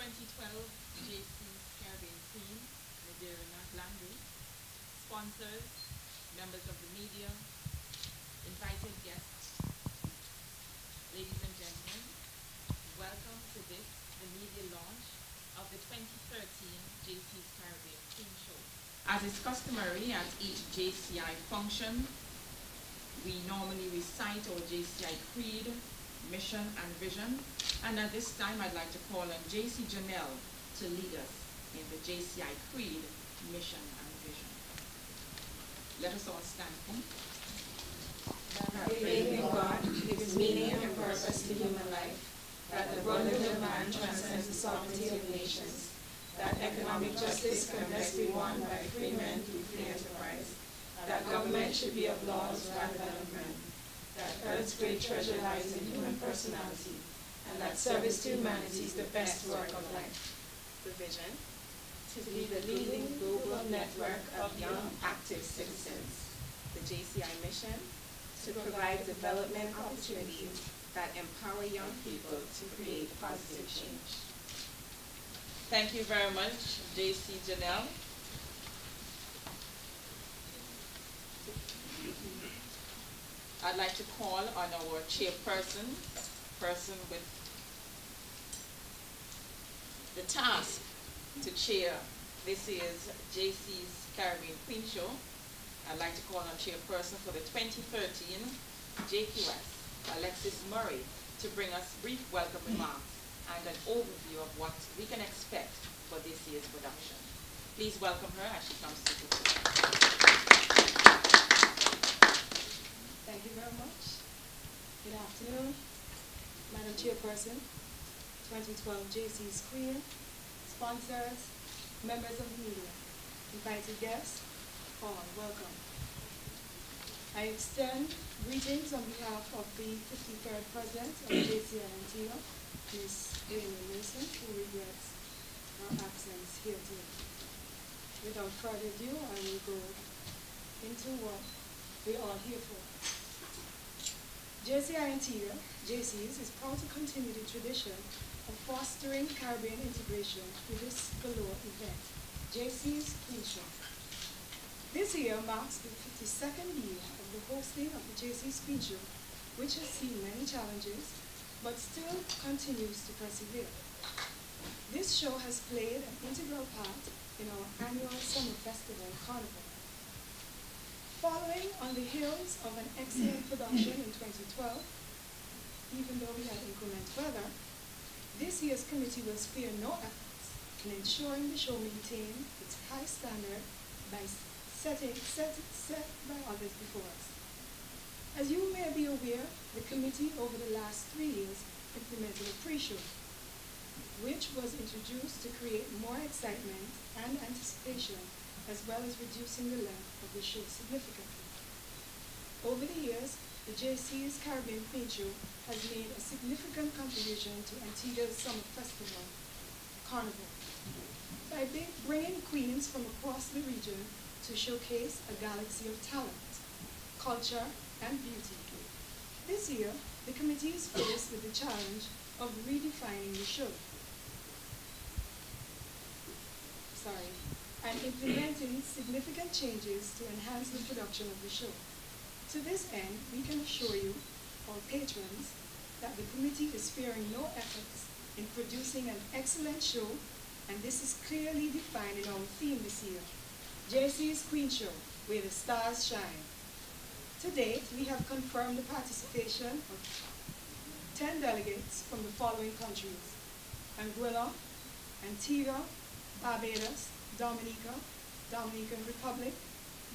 2012 Jaycees Caribbean Queen, Madeira Langley, sponsors, members of the media, invited guests, ladies and gentlemen, welcome to this, the media launch of the 2013 Jaycees Caribbean Queen Show. As is customary at each JCI function, we normally recite our JCI creed, mission, and vision. And at this time, I'd like to call on JC Janelle to lead us in the JCI creed, mission, and vision. Let us all stand, please. That faith in God gives meaning and purpose to human life, that the brotherhood of man transcends the sovereignty of nations, that economic justice can best be won by free men through free enterprise, that government should be of laws rather than of men, that Earth's great treasure lies in human personality, and that service to humanity is the best work of life. The vision: To be the leading global network of young, active citizens. the JCI mission: to provide development opportunities that empower young people to create positive change. Thank you very much, JC Janelle. I'd like to call on our chairperson, person with the task to chair this year's Jaycees Caribbean Queen Show. I'd like to call on chairperson for the 2013 JQS, Alexis Murray, to bring us brief welcome remarks and an overview of what we can expect for this year's production. Please welcome her as she comes to the podium. Thank you very much. Good afternoon, Madam Chairperson, 2012 Jaycees Queen, sponsors, members of the media, invited guests, all welcome. I extend greetings on behalf of the 53rd President of JCI Antigua, Ms. Dana Mason, who regrets her absence here today. Without further ado, I will go into what we're all here for. JCI Antigua, Jaycees, is proud to continue the tradition of fostering Caribbean integration through this galore event, Jaycees Queen Show. This year marks the 52nd year of the hosting of the Jaycees Queen Show, which has seen many challenges, but still continues to persevere. This show has played an integral part in our annual summer festival and carnival. Following on the heels of an excellent production in 2012, even though we had inclement weather, this year's committee will spare no efforts in ensuring the show maintained its high standard by set by others before us. As you may be aware, the committee over the last 3 years implemented a pre-show, which was introduced to create more excitement and anticipation, as well as reducing the length of the show significantly. Over the years, the Jaycees Caribbean Queen Show has made a significant contribution to Antigua's summer festival, Carnival, by bringing queens from across the region to showcase a galaxy of talent, culture, and beauty. This year, the committee is faced with the challenge of redefining the show. And implementing significant changes to enhance the production of the show. To this end, we can assure you, our patrons, that the committee is sparing no efforts in producing an excellent show, and this is clearly defined in our theme this year, Jaycees Queen Show, where the stars shine. To date, we have confirmed the participation of 10 delegates from the following countries: Anguilla, Antigua, Barbados, Dominica, Dominican Republic,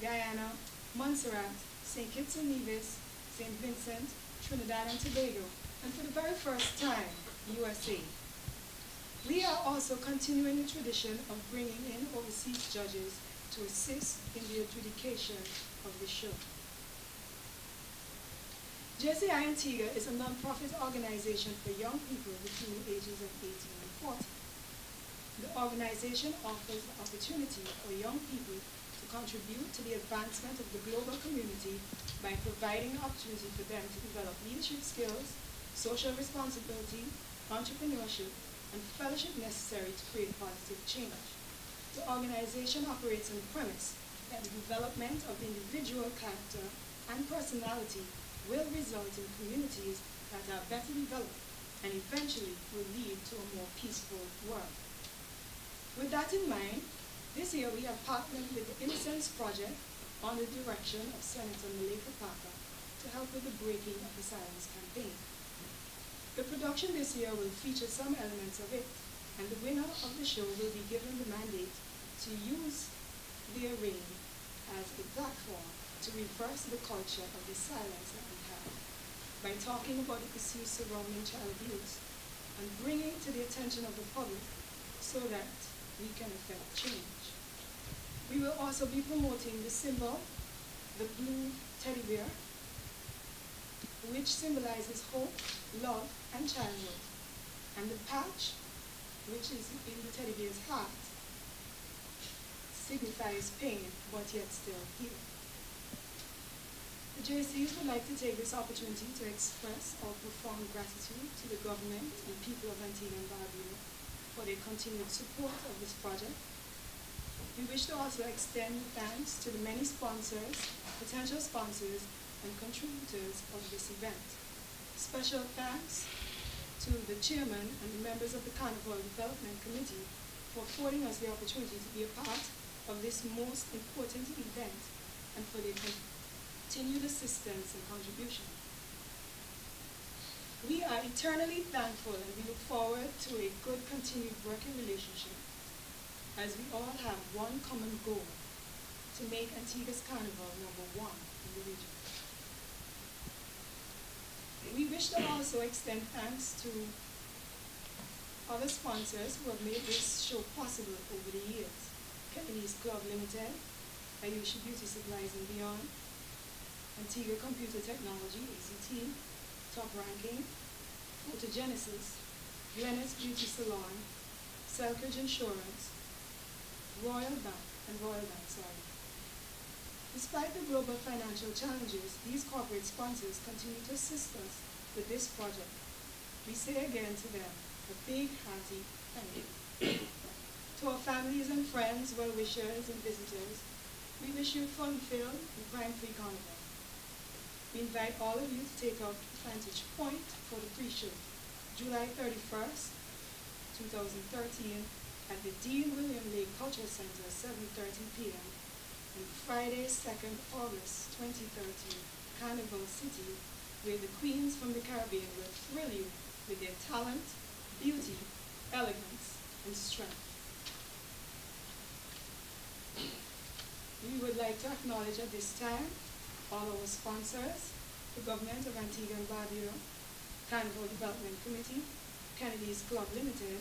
Guyana, Montserrat, St. Kitts and Nevis, St. Vincent, Trinidad and Tobago, and for the very first time, USA. We are also continuing the tradition of bringing in overseas judges to assist in the adjudication of the show. JCI Antigua is a non-profit organization for young people between the ages of 18 and 40. The organization offers the opportunity for young people to contribute to the advancement of the global community by providing an opportunity for them to develop leadership skills, social responsibility, entrepreneurship, and fellowship necessary to create positive change. The organization operates on the premise that the development of individual character and personality will result in communities that are better developed and eventually will lead to a more peaceful world. With that in mind, this year we have partnered with the Innocence Project on the direction of Senator Malika Parker to help with the Breaking of the Silence campaign. The production this year will feature some elements of it, and the winner of the show will be given the mandate to use their reign as a platform to reverse the culture of the silence that we have by talking about the issues surrounding child abuse and bringing it to the attention of the public so that we can effect change. We will also be promoting the symbol, the blue teddy bear, which symbolizes hope, love, and childhood, and the patch, which is in the teddy bear's heart, signifies pain, but yet still healing. The Jaycees would like to take this opportunity to express our profound gratitude to the government and people of Antigua and Barbuda for their continued support of this project. We wish to also extend thanks to the many sponsors, potential sponsors, and contributors of this event. Special thanks to the chairman and the members of the Carnival Development Committee for affording us the opportunity to be a part of this most important event and for their continued assistance and contribution. We are eternally thankful and we look forward to a good continued working relationship as we all have one common goal: to make Antigua's Carnival #1 in the region. We wish to also extend thanks to other sponsors who have made this show possible over the years: Kennedy's Club Limited, Ayoushe Beauty Supplies and Beyond, Antigua Computer Technology, ACT, Top Ranking, Photogenesis, Glennis Beauty Salon, Selkirk Insurance, Royal Bank. Despite the global financial challenges, these corporate sponsors continue to assist us with this project. We say again to them, a big, hearty thank you. To our families and friends, well-wishers and visitors, we wish you a fun-filled and crime-free carnival. We invite all of you to take out Vantage Point for the pre-show, July 31st, 2013, at the Dean William Lake Cultural Center, 7:30 p.m., and Friday, 2nd August 2013, Carnival City, where the queens from the Caribbean will thrill you with their talent, beauty, elegance, and strength. We would like to acknowledge at this time all our sponsors: the Government of Antigua and Barbuda, Carnival Development Committee, Kennedy's Club Limited,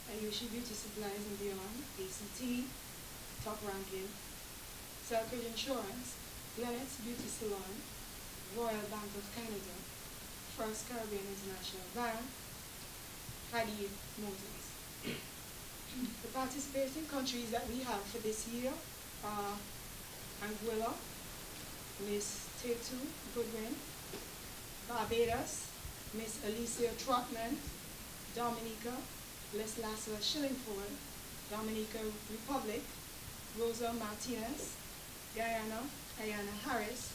Ayoushe Beauty Supplies and Beyond, ACT, Top Ranking, Selkirk Insurance, Glennis Beauty Salon, Royal Bank of Canada, First Caribbean International Bank, Hadid Motors. The participating countries that we have for this year are Anguilla, Miss Tetu Goodwin; Barbados, Miss Alicia Trotman; Dominica, Les Lassa Shillingford; Dominica Republic, Rosa Martinez; Guyana, Ayana Harris;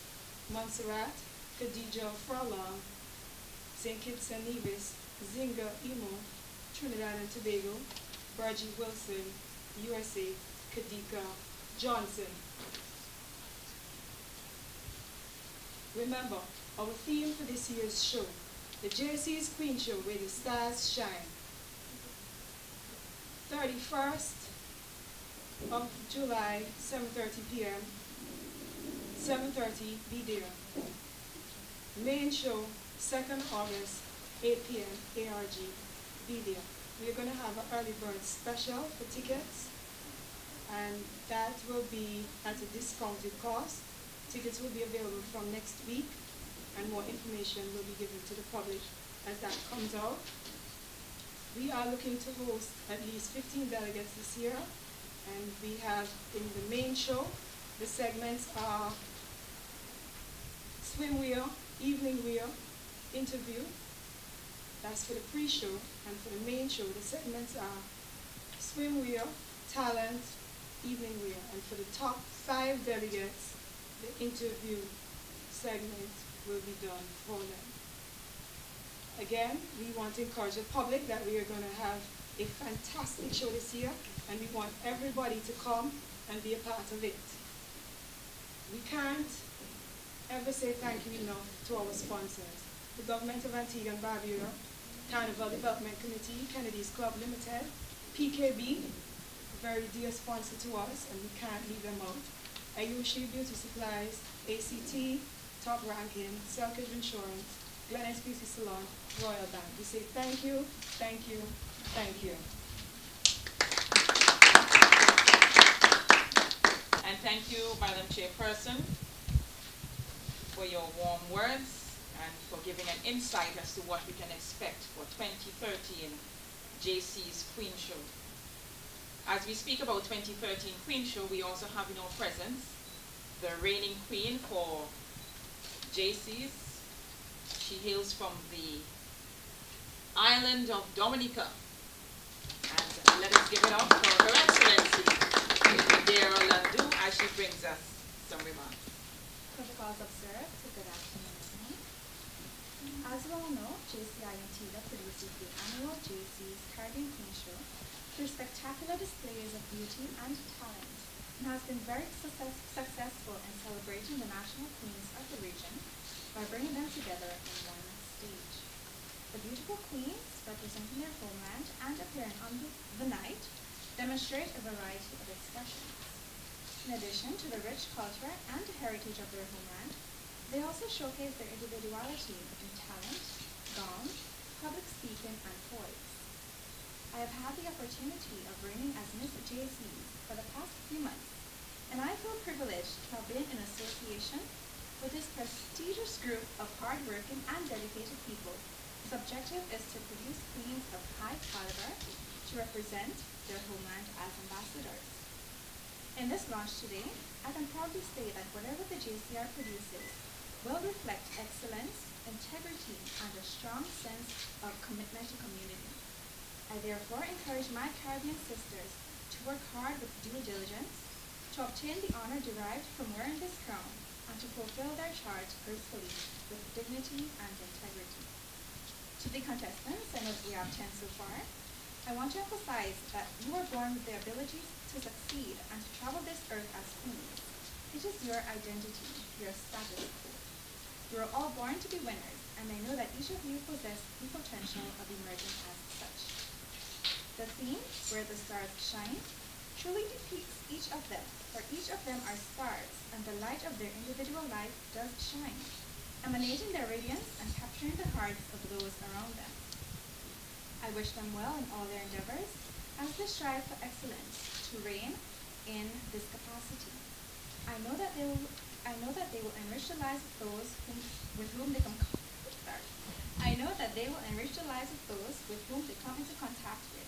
Montserrat, Khadija Furlong; St. Kitts and Nevis, Zinga Imo; Trinidad and Tobago, Virgie Wilson; USA, Kadika Johnson. Remember, our theme for this year's show, the Jaycees Queen Show, where the stars shine. 31st of July, 7:30 p.m., 7:30, be there. Main show, 2nd August, 8 p.m., ARG, be there. We're going to have an early bird special for tickets, and that will be at a discounted cost. Tickets will be available from next week, and more information will be given to the public as that comes out. We are looking to host at least 15 delegates this year, and we have in the main show, the segments are swimwear, evening wear, interview, That's for the pre-show. And for the main show, the segments are swimwear, talent, evening wear. And for the top 5 delegates, the interview segment will be done for them. Again, we want to encourage the public that we are going to have a fantastic show this year, and we want everybody to come and be a part of it. We can't ever say thank you enough to our sponsors. The Government of Antigua and Barbuda, Carnival Development Committee, Kennedy's Club Limited, PKB, a very dear sponsor to us, and we can't leave them out. Ayoushe Beauty Supplies, ACT, Top Ranking, Selkirk Insurance, Glen SPC Salon, Royal Bank. We say thank you, thank you, thank you. And thank you, Madam Chairperson, for your warm words and for giving an insight as to what we can expect for 2013 Jaycees Queen Show. As we speak about 2013 Queen Show, we also have in our presence the reigning queen for Jaycees. She hails from the island of Dominica. And let us give it up for Her Excellency, Dear Landu, as she brings us some remarks. Protocols observed, so good afternoon, everyone. As you all know, JCI Antigua produces the annual Jaycees Caribbean Queen Show through spectacular displays of beauty and talent, and has been very successful in celebrating the national queens of the region by bringing them together in one stage. The beautiful queens, representing their homeland and appearing on the night, demonstrate a variety of expressions. In addition to the rich culture and heritage of their homeland, they also showcase their individuality in talent, gowns, public speaking, and poise. I have had the opportunity of reigning as Miss Jaycees for the past few months, and I feel privileged to have been in association with this prestigious group of hard-working and dedicated people whose objective is to produce queens of high caliber to represent their homeland as ambassadors. In this launch today, I can proudly say that whatever the JCR produces will reflect excellence, integrity, and a strong sense of commitment to community. I therefore encourage my Caribbean sisters to work hard with due diligence to obtain the honor derived from wearing this crown and to fulfill their charge gracefully with dignity and integrity. To the contestants, I know we have 10 so far, I want to emphasize that you are born with the ability to succeed and to travel this earth as queens. It is your identity, your status quo. You are all born to be winners, and I know that each of you possess the potential of emerging as such. The theme, Where the Stars Shine, truly depicts each of them, for each of them are stars, and the light of their individual life does shine, emanating their radiance and capturing the hearts of those around them. I wish them well in all their endeavors as they strive for excellence to reign in this capacity. I know that they will enrich the lives of those with whom they come into contact with,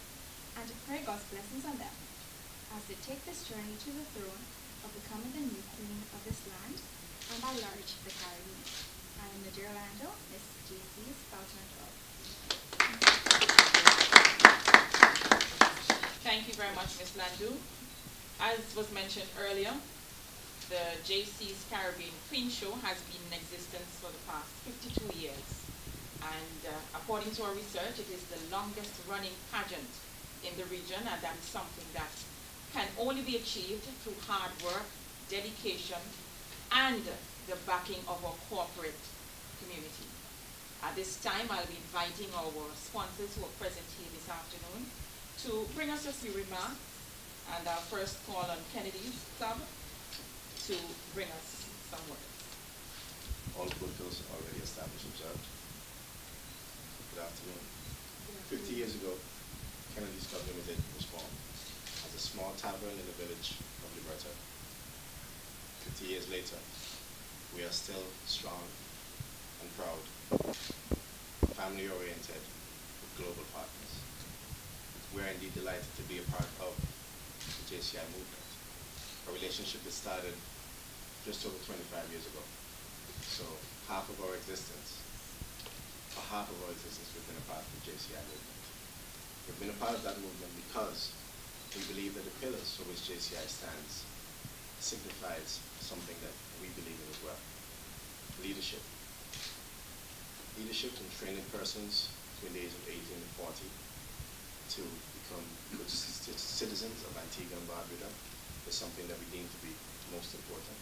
and to pray God's blessings on them as they take this journey to the throne of becoming the new queen of this land and by large the Caribbean. I am Nadira Lando, Miss Jaycees, Fountain of. Thank you very much, Ms. Landu. As was mentioned earlier, the Jaycees Caribbean Queen Show has been in existence for the past 52 years. And according to our research, it is the longest running pageant in the region, and that is something that can only be achieved through hard work, dedication, and the backing of our corporate community. At this time, I'll be inviting our sponsors who are present here this afternoon to bring us a few remarks, and I'll first call on Kennedy's Club to bring us some words. All protocols already established, observed. Good afternoon. 50 years ago, Kennedy's Club Limited was formed as a small tavern in the village of Liberta. 50 years later, we are still strong and proud, family-oriented, with global partners. We are indeed delighted to be a part of the JCI movement, a relationship that started just over 25 years ago. So half of our existence, or half of our existence, we've been a part of the JCI movement. We've been a part of that movement because we believe that the pillars for which JCI stands signifies something that we believe in as well. Leadership. Leadership in training persons between the age of 18 and 40 to become good citizens of Antigua and Barbuda is something that we deem to be most important.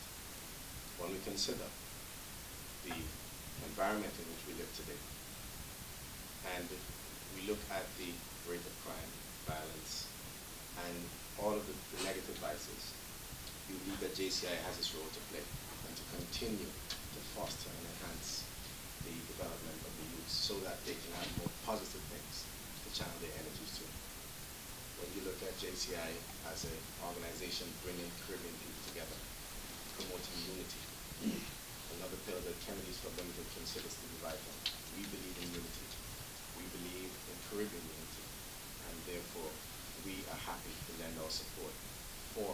When we consider the environment in which we live today, and we look at the rate of crime, violence, and all of the negative vices, we believe that JCI has its role to play and to continue to foster and enhance the development of the youth so that they can have more positive things to channel their energies to. When you look at JCI as an organization bringing Caribbean people together, promoting unity, another pillar that Kennedy's Club Limited considers to be vital. We believe in unity. We believe in Caribbean unity, and therefore we are happy to lend our support for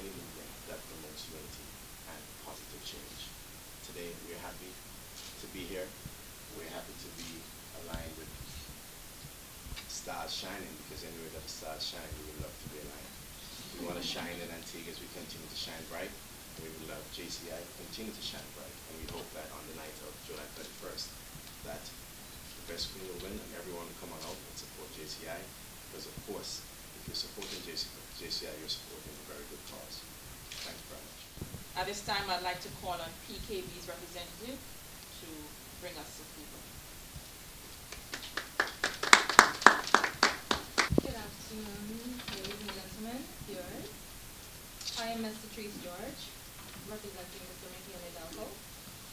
any movement that promotes unity and positive change. Today we're happy to be here. We're happy to be aligned with stars shining, because anywhere that the stars shine, we would love to be aligned. We want to shine in Antigua as we continue to shine bright. We would love JCI to continue to shine bright, and we hope that on the night of July 31st, that the best queen will win and everyone will come on out and support JCI, because of course, if you're supporting JCI, you're supporting a very good cause. Thanks very much. At this time, I'd like to call on PKB's representative to bring us some people. Good afternoon, ladies and gentlemen, viewers. I am Mr. Therese George, representing Mr. Michael Hidalgo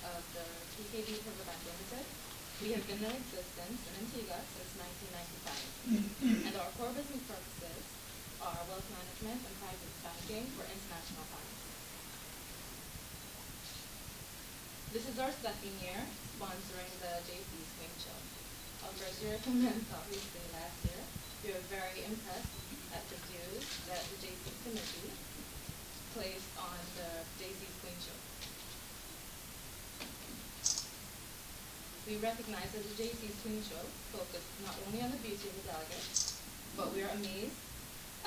of the PKB Riverbank Limited. We have been in existence in Antigua since 1995, and our core business purposes are wealth management and private banking for international clients. This is our second year sponsoring the Jaycees Swing Show. Our first year commenced obviously last year. We were very impressed at the views that the Jaycees committee placed on the Jaycees Swing Show. We recognize that the Jaycees Swing Show focused not only on the beauty of the delegates, but we are amazed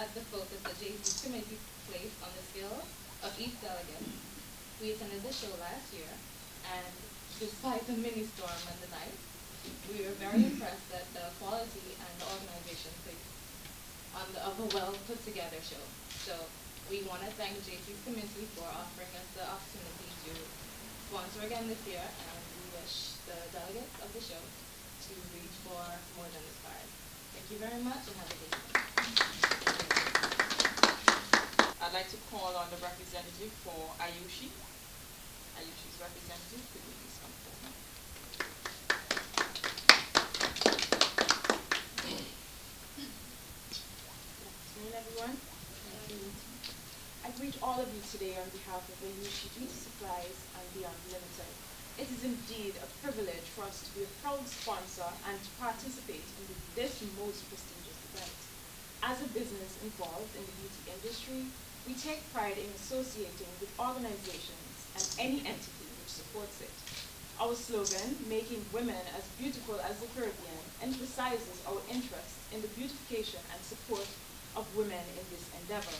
at the focus the Jaycees committee placed on the skill of each delegate. We attended the show last year, and despite the mini storm on the night, we were very impressed at the quality and the organization of a well put together show. So we want to thank the Jaycees committee for offering us the opportunity to sponsor again this year, and we wish the delegates of the show to reach for more than this prize. Thank you very much and have a good day. I'd like to call on the representative for Ayoushe. Ayushe's representative, could you please come forward? Good afternoon, everyone. I greet all of you today on behalf of Ayoushe Beauty Supplies and Beyond Limited. It is indeed a privilege for us to be a proud sponsor and to participate in this most prestigious event. As a business involved in the beauty industry, we take pride in associating with organizations and any entity which supports it. Our slogan, "Making Women as Beautiful as the Caribbean," emphasizes our interest in the beautification and support of women in this endeavor.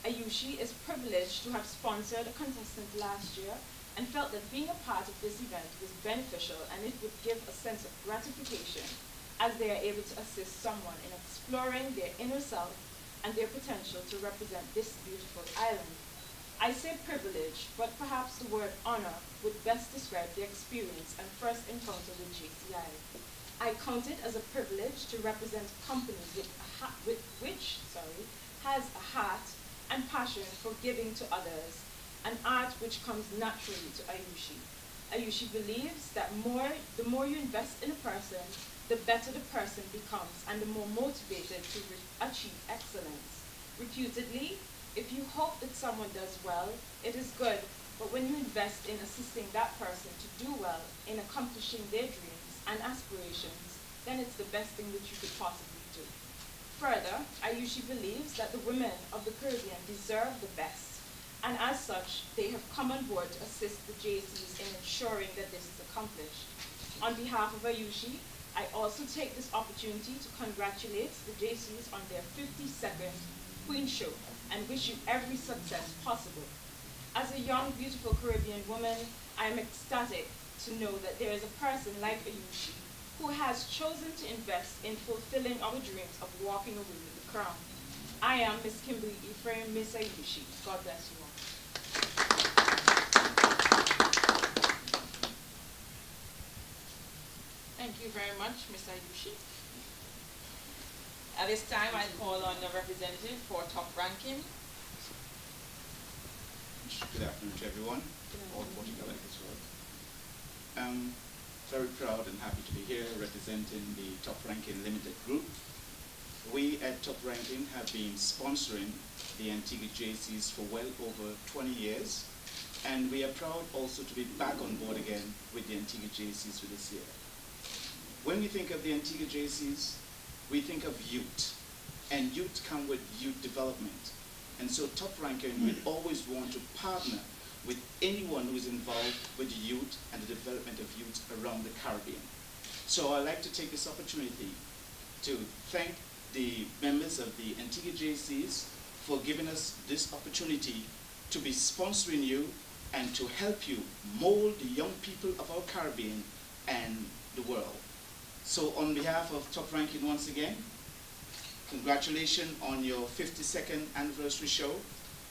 Ayoushe is privileged to have sponsored a contestant last year and felt that being a part of this event was beneficial, and it would give a sense of gratification as they are able to assist someone in exploring their inner self and their potential to represent this beautiful island. I say privilege, but perhaps the word honor would best describe the experience and first encounter with JCI. I count it as a privilege to represent a company which has a heart and passion for giving to others, an art which comes naturally to Ayoushe. Ayoushe believes that the more you invest in a person, the better the person becomes and the more motivated to achieve excellence. Reputedly, if you hope that someone does well, it is good, but when you invest in assisting that person to do well in accomplishing their dreams and aspirations, then it's the best thing that you could possibly do. Further, Ayoushe believes that the women of the Caribbean deserve the best, and as such, they have come on board to assist the Jaycees in ensuring that this is accomplished. On behalf of Ayoushe, I also take this opportunity to congratulate the Jaycees on their 52nd Queen Show and wish you every success possible. As a young, beautiful Caribbean woman, I am ecstatic to know that there is a person like Ayoushe who has chosen to invest in fulfilling our dreams of walking away with the crown. I am Miss Kimberly Ephraim, Miss Ayoushe. God bless you all. Thank you very much, Ms. Ayoushe. At this time, I call on the representative for top ranking. Good afternoon to everyone, all 40 delegates. I'm very proud and happy to be here representing the Top Ranking Limited Group. We at Top Ranking have been sponsoring the Antigua Jaycees for well over 20 years, and we are proud also to be back on board again with the Antigua Jaycees for this year. When we think of the Antigua Jaycees, we think of youth, and youth come with youth development. And so Top Ranking will always want to partner with anyone who is involved with the youth and the development of youth around the Caribbean. So I'd like to take this opportunity to thank the members of the Antigua Jaycees for giving us this opportunity to be sponsoring you and to help you mold the young people of our Caribbean and the world. So on behalf of Top Ranking once again, congratulations on your 52nd anniversary show,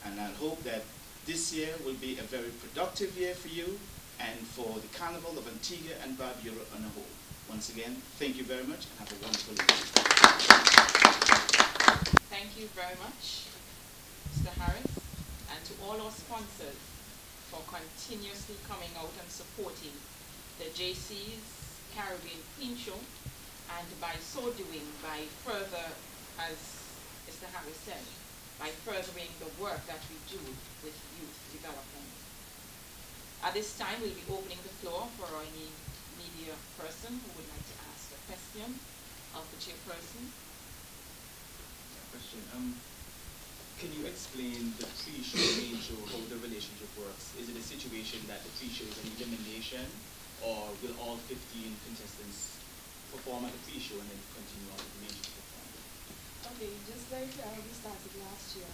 and I hope that this year will be a very productive year for you and for the Carnival of Antigua and Barbuda on a whole. Once again, thank you very much and have a wonderful evening. Thank you very much, Mr. Harris, and to all our sponsors for continuously coming out and supporting the Jaycees Caribbean Queen Show, and by so doing, by further, as Mr. Harris said, by furthering the work that we do with youth development. At this time, we'll be opening the floor for any media person who would like to ask a question of the chairperson. Can you explain the pre-show, main show, how the relationship works? Is it a situation that the pre-show is an elimination, or will all 15 contestants perform at the pre-show and then continue on with the main show performance? Okay, just like we started last year,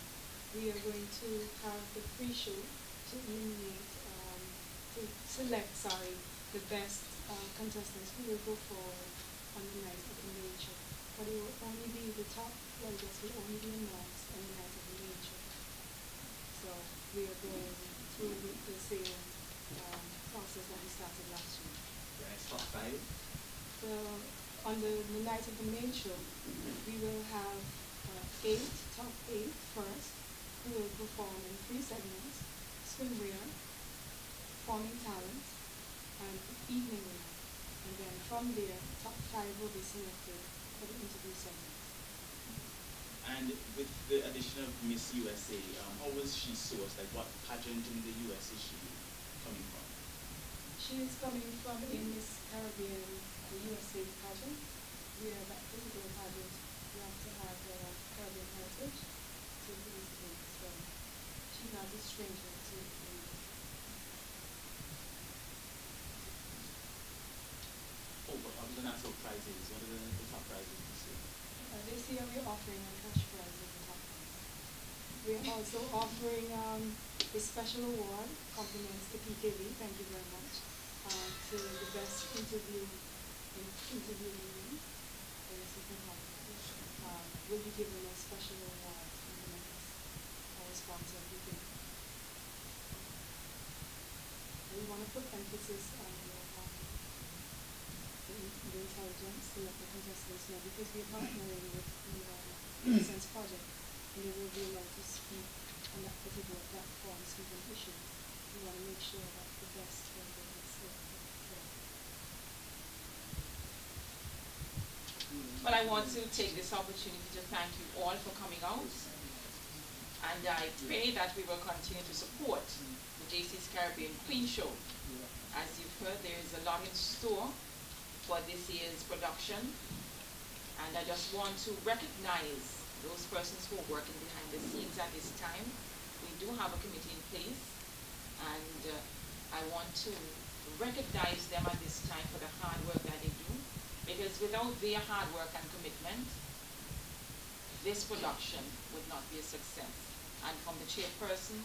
we are going to have the pre-show to eliminate, to select, the best contestants who will go forward on the night of the main show. But it will only be the top delegates will only be announced on the night of the main show. So we are going through the same process that we started last year. Right, top 5? So on the night of the main show, we will have top eight first, who will perform in 3 segments: swimwear, performing talent, and evening wear. And then from there, top 5 will be selected for the interview segment. And with the addition of Miss USA, how was she sourced? Like, what pageant in the US is she coming from? She is coming from a Miss Caribbean, the USA pageant. We are that particular pageant. You have to have Caribbean heritage to participate. So she's not a stranger to the Oh, but I was going to ask about prizes. What are the top prizes this year? This year we're offering a cash prize as a top prize. We're also offering a special award, compliments to PKB, thank you very much, to the best interviewee. Will be given a special award from the next sponsor, PKB. We want to put emphasis on the intelligence to let the contestants know, because we're partnering with the Sense Project, and they will be allowed to speak on that particular platform, speak on issue. We want to make sure that the best candidate is selected. Well, I want to take this opportunity to thank you all for coming out, and I pray that we will continue to support the Jaycees Caribbean Queen Show. As you've heard, there is a lot in store for this year's production, and I just want to recognize those persons who are working behind the scenes at this time. We do have a committee in place, and I want to recognize them at this time for the hard work that they do, because without their hard work and commitment, this production would not be a success. And from the chairperson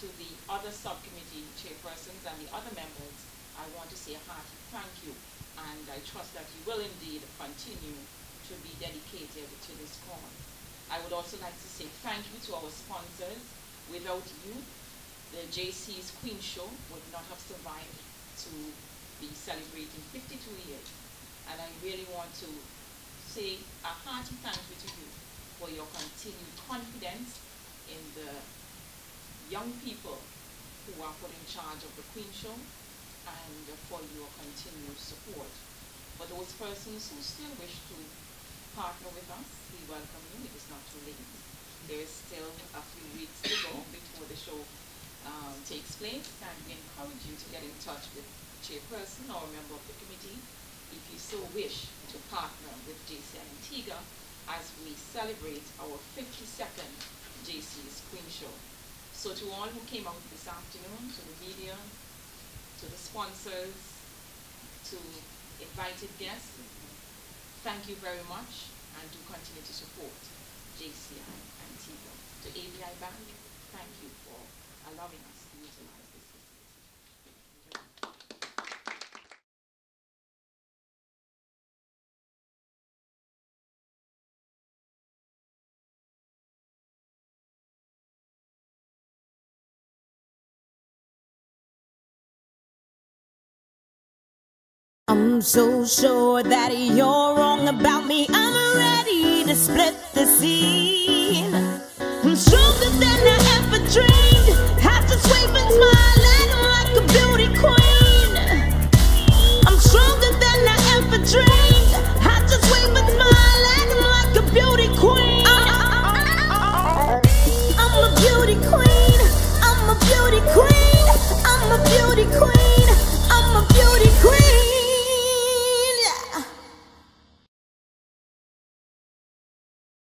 to the other subcommittee chairpersons and the other members, I want to say a hearty thank you, and I trust that you will indeed continue to be dedicated to this cause. I would also like to say thank you to our sponsors. Without you, the Jaycees Queen Show would not have survived to be celebrating 52 years. And I really want to say a hearty thank you to you for your continued confidence in the young people who are put in charge of the Queen Show, and for your continued support. For those persons who still wish to partner with us, we welcome you. It is not too late. There is still a few weeks to go before the show takes place, and we encourage you to get in touch with the chairperson or a member of the committee if you so wish to partner with JC Antigua as we celebrate our 52nd Jaycees Queen Show. So to all who came out this afternoon, to the media, to the sponsors, to invited guests, thank you very much, and do continue to support JCI Antigua. To ABI Bank, thank you for allowing us to utilize this facility. I'm so sure that you're wrong about me. I'm ready to split the scene. I'm stronger than